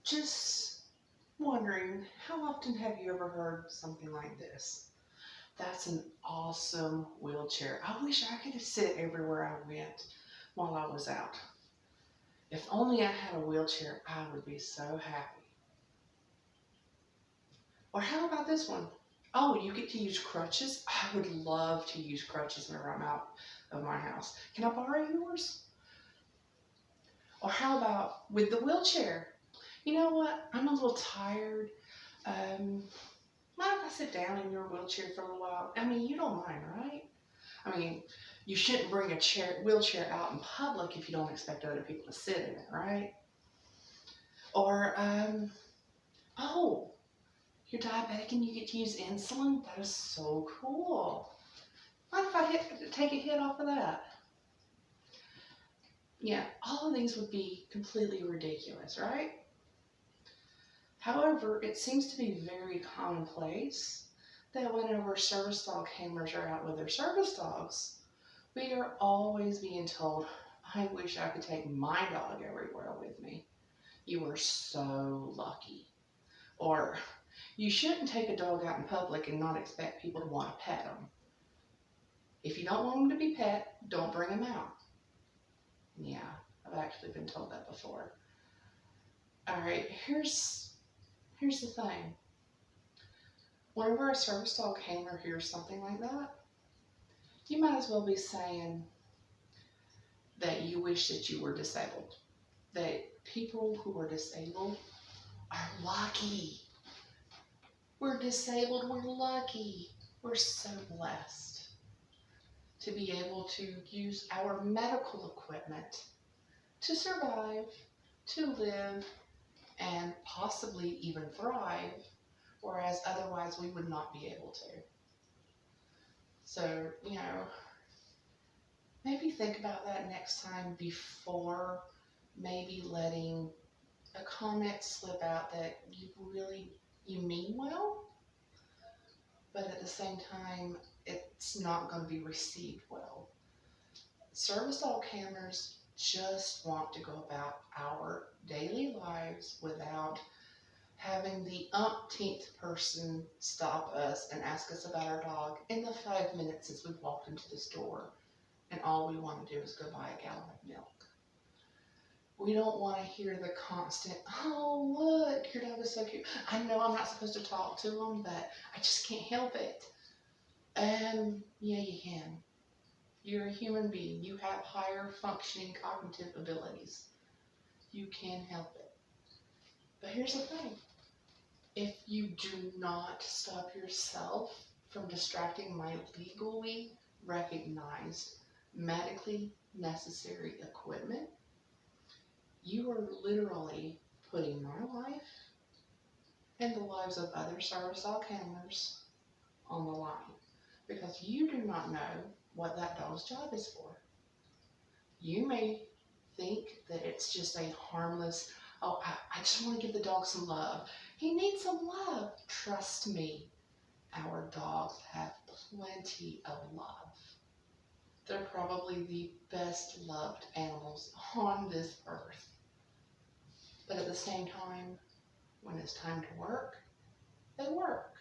Just wondering, how often have you ever heard something like this? That's an awesome wheelchair. I wish I could sit everywhere I went while I was out. If only I had a wheelchair, I would be so happy. Or how about this one? Oh, you get to use crutches? I would love to use crutches whenever I'm out of my house. Can I borrow yours? Or how about with the wheelchair? You know what? I'm a little tired. Um, Mind if I sit down in your wheelchair for a little while? I mean, you don't mind, right? I mean, you shouldn't bring a wheelchair out in public if you don't expect other people to sit in it, right? Or, oh, you're diabetic and you get to use insulin? That is so cool. Mind if I take a hit off of that? Yeah, all of these would be completely ridiculous, right? However, it seems to be very commonplace that whenever service dog handlers are out with their service dogs, we are always being told, I wish I could take my dog everywhere with me. You are so lucky. Or, you shouldn't take a dog out in public and not expect people to want to pet them. If you don't want them to be pet, don't bring them out. Yeah, I've actually been told that before. All right, here's the thing. Whenever a service dog handler hears something like that, you might as well be saying that you wish that you were disabled. That people who are disabled are lucky. We're disabled, we're lucky. We're so blessed to be able to use our medical equipment to survive, to live, and possibly even thrive, whereas otherwise we would not be able to. So, maybe think about that next time before maybe letting a comment slip out that you mean well, but at the same time, it's not going to be received well. Service dog handlers just want to go about our daily lives without having the umpteenth person stop us and ask us about our dog in the 5 minutes since we've walked into the store and all we want to do is go buy a gallon of milk. We don't want to hear the constant, oh, look, your dog is so cute. I know I'm not supposed to talk to them, but I just can't help it. Yeah, you can. You're a human being. You have higher functioning cognitive abilities. You can help it. But here's the thing. If you do not stop yourself from distracting my legally recognized, medically necessary equipment, you are literally putting my life and the lives of other service dog handlers on the line because you do not know what that dog's job is for. You may think that it's just a harmless, oh, I just want to give the dog some love. He needs some love. Trust me, our dogs have plenty of love. They're probably the best loved animals on this earth. But at the same time, when it's time to work, they work.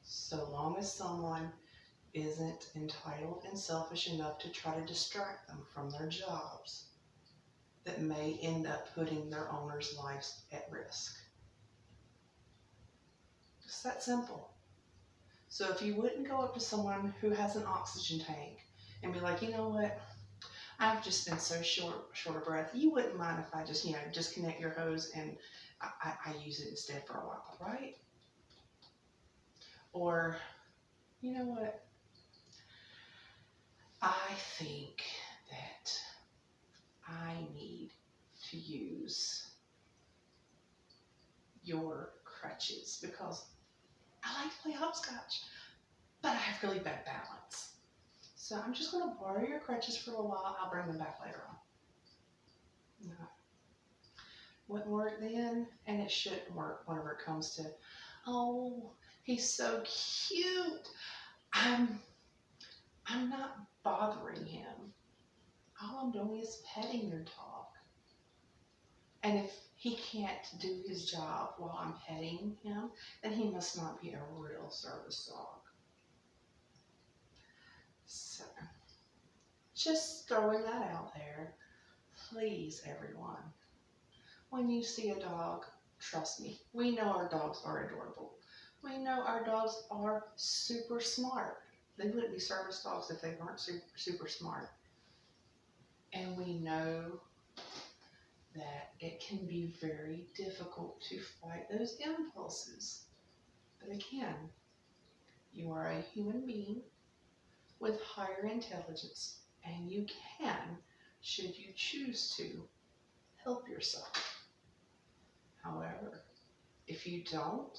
So long as someone isn't entitled and selfish enough to try to distract them from their jobs that may end up putting their owners' lives at risk. It's that simple. So if you wouldn't go up to someone who has an oxygen tank and be like, you know what, I've just been so short of breath. You wouldn't mind if I just, disconnect your hose and I use it instead for a while, right? Or, you know what? I think that I need to use your crutches because I like to play hopscotch, but I have really bad balance. So I'm just going to borrow your crutches for a while. I'll bring them back later on. No. Wouldn't work then, and it shouldn't work whenever it comes to, oh, he's so cute. I'm not bothering him. All I'm doing is petting your dog. And if he can't do his job while I'm petting him, then he must not be a real service dog. So, just throwing that out there. Please, everyone, when you see a dog, trust me, we know our dogs are adorable. We know our dogs are super smart. They wouldn't be service dogs if they weren't super, super smart. And we know that it can be very difficult to fight those impulses. But again, you are a human being with higher intelligence, and you can, should you choose to, help yourself. However, if you don't,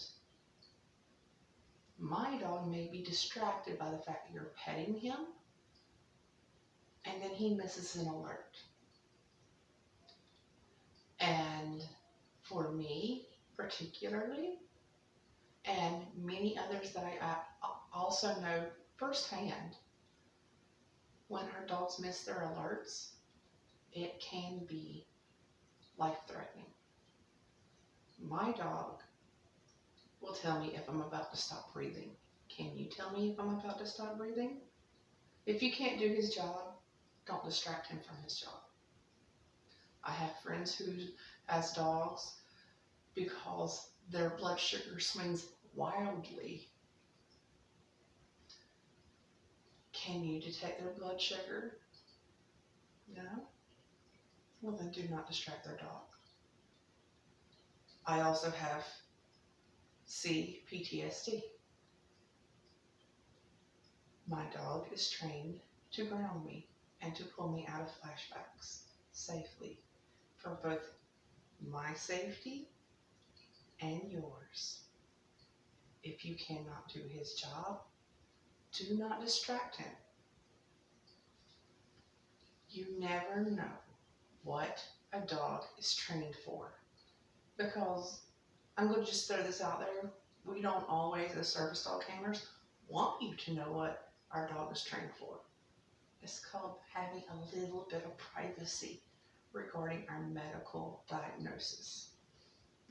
my dog may be distracted by the fact that you're petting him, and then he misses an alert. And for me, particularly, and many others that I also know firsthand, when our dogs miss their alerts, it can be life-threatening. My dog will tell me if I'm about to stop breathing. Can you tell me if I'm about to stop breathing? If you can't do his job, don't distract him from his job. I have friends who has dogs because their blood sugar swings wildly. Can you detect their blood sugar? No? Well, then do not distract their dog. I also have PTSD. My dog is trained to ground me and to pull me out of flashbacks safely for both my safety and yours. If you cannot do his job, do not distract him. You never know what a dog is trained for. Because I'm going to just throw this out there. We don't always, as service dog handlers, want you to know what our dog is trained for. It's called having a little bit of privacy regarding our medical diagnosis.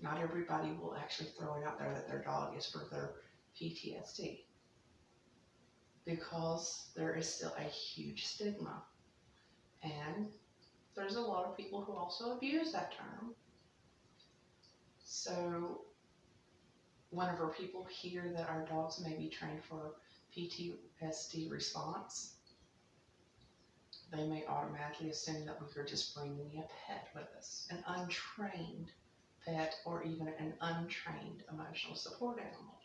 Not everybody will actually throw it out there that their dog is for their PTSD, because there is still a huge stigma. And there's a lot of people who also abuse that term. So whenever people hear that our dogs may be trained for PTSD response, they may automatically assume that we are just bringing a pet with us, an untrained pet, or even an untrained emotional support animal,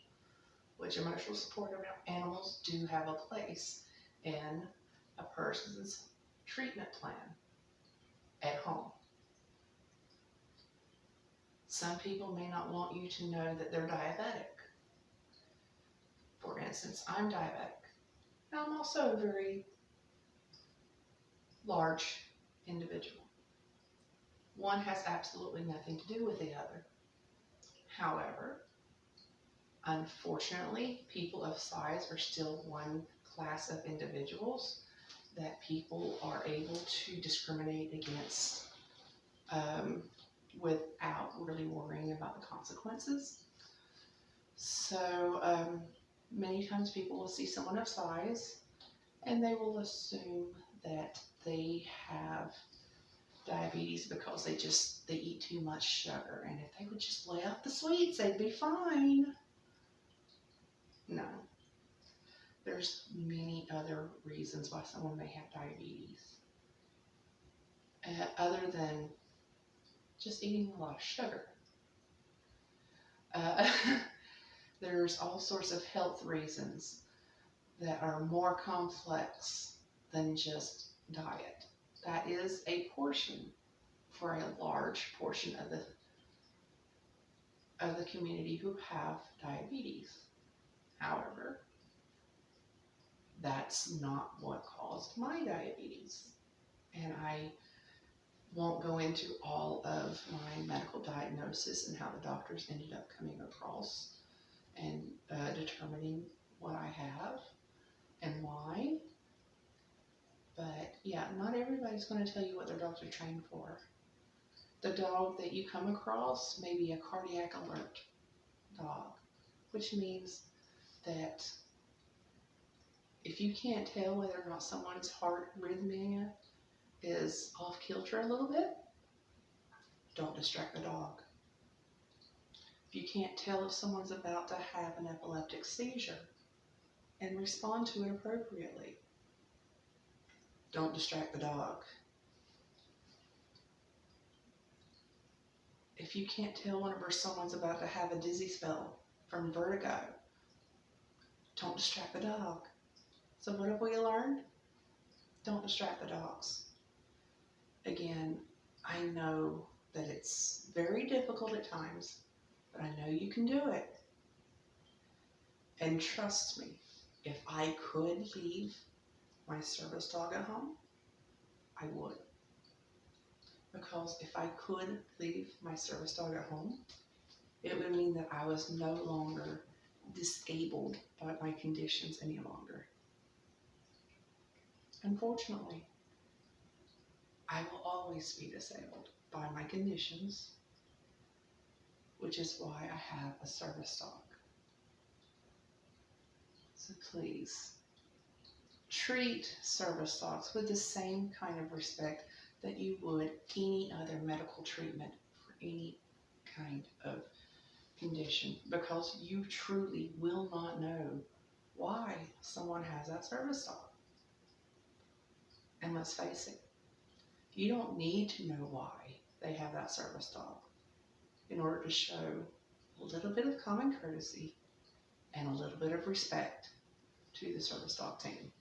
which emotional support animals do have a place in a person's treatment plan at home. Some people may not want you to know that they're diabetic. For instance, I'm diabetic. Now, I'm also a very large individual. One has absolutely nothing to do with the other. However, unfortunately, people of size are still one class of individuals that people are able to discriminate against without really worrying about the consequences. So many times people will see someone of size and they will assume that they have diabetes because they eat too much sugar, and if they would just lay off the sweets, they'd be fine. No. There's many other reasons why someone may have diabetes, other than just eating a lot of sugar. There's all sorts of health reasons that are more complex than just diet. That is a portion for a large portion of the community who have diabetes. However, that's not what caused my diabetes. And I won't go into all of my medical diagnosis and how the doctors ended up coming across and determining what I have and why. But yeah, not everybody's going to tell you what their dogs are trained for. The dog that you come across may be a cardiac alert dog, which means that if you can't tell whether or not someone's heart rhythmia is off kilter a little bit, don't distract the dog. If you can't tell if someone's about to have an epileptic seizure and respond to it appropriately, don't distract the dog. If you can't tell whenever someone's about to have a dizzy spell from vertigo, don't distract the dog. So what have we learned? Don't distract the dogs. Again, I know that it's very difficult at times, but I know you can do it. And trust me, if I could leave my service dog at home, I would. Because if I could leave my service dog at home, it would mean that I was no longer disabled by my conditions any longer. Unfortunately, I will always be disabled by my conditions, which is why I have a service dog. So please, treat service dogs with the same kind of respect that you would any other medical treatment for any kind of condition, because you truly will not know why someone has that service dog. And let's face it, you don't need to know why they have that service dog in order to show a little bit of common courtesy and a little bit of respect to the service dog team.